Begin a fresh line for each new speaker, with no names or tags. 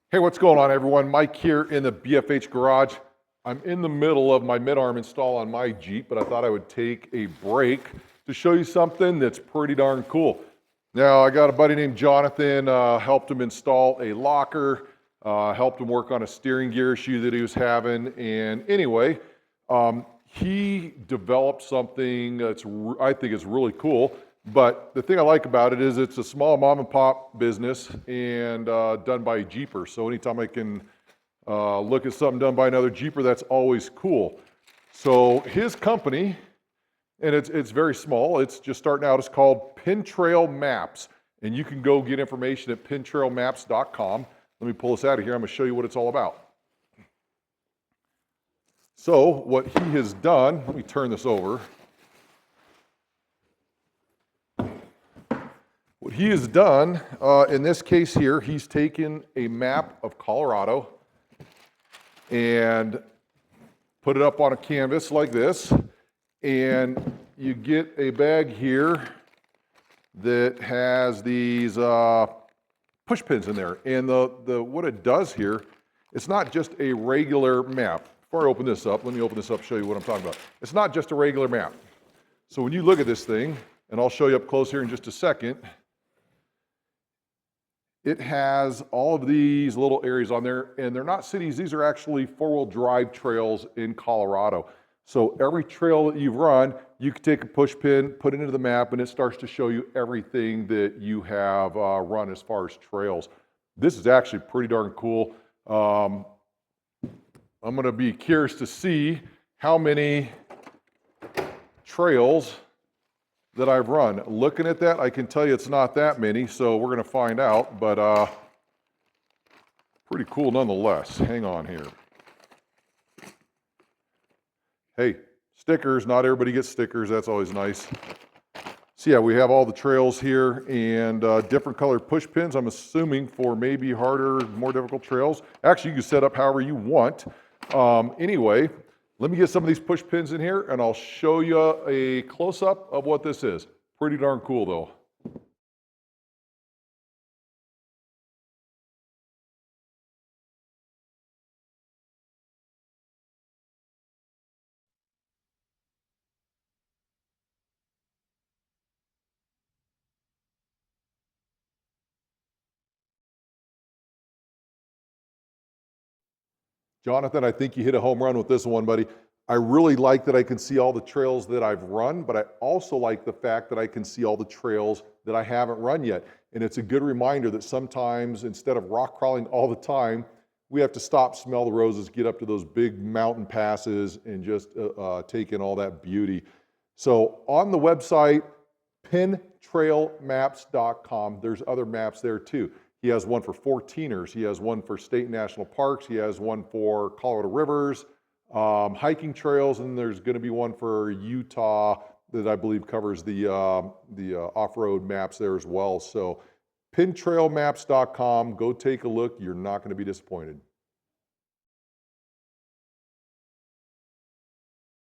Hey, what's going on, everyone? Mike here in the BFH garage. I'm in the middle of my mid-arm install on my Jeep, but I thought I would take a break to show you something that's pretty darn cool. Now, I got a buddy named Jonathan, helped him install a locker, helped him work on a steering gear issue that he was having, and anyway, he developed something that's, I think is really cool. But the thing I like about it is it's a small mom and pop business and done by a Jeeper. So anytime I can look at something done by another Jeeper, that's always cool. So his company, and it's very small, it's just starting out, it's called PinTrailMaps. And you can go get information at PinTrailMaps.com. Let me pull this out of here. I'm going to show you what it's all about. So what he has done, let me turn this over. What he has done, in this case here, he's taken a map of Colorado and put it up on a canvas like this, and you get a bag here that has these push pins in there. And what it does here, it's not just a regular map. Before I open this up, let me open this up, show you what I'm talking about. It's not just a regular map. So when you look at this thing, and I'll show you up close here in just a second, it has all of these little areas on there, and they're not cities. These are actually four-wheel drive trails in Colorado. So every trail that you've run, you can take a push pin, put it into the map, and it starts to show you everything that you have run as far as trails. This is actually pretty darn cool. I'm going to be curious to see how many trails that I've run. Looking at that, I can tell you it's not that many, so we're going to find out, but pretty cool nonetheless. Hang on here. Hey, stickers, not everybody gets stickers, that's always nice. So yeah, we have all the trails here and different colored push pins, I'm assuming for maybe harder, more difficult trails. Actually, you can set up however you want. Anyway, let me get some of these push pins in here and I'll show you a close-up of what this is. Pretty darn cool though. Jonathan, I think you hit a home run with this one, buddy. I really like that I can see all the trails that I've run, but I also like the fact that I can see all the trails that I haven't run yet. And it's a good reminder that sometimes instead of rock crawling all the time, we have to stop, smell the roses, get up to those big mountain passes and just take in all that beauty. So on the website, PinTrailMaps.com, there's other maps there too. He has one for 14ers. He has one for state and national parks. He has one for Colorado rivers, hiking trails, and there's going to be one for Utah that I believe covers the off-road maps there as well. So PinTrailMaps.com, go take a look. You're not going to be disappointed.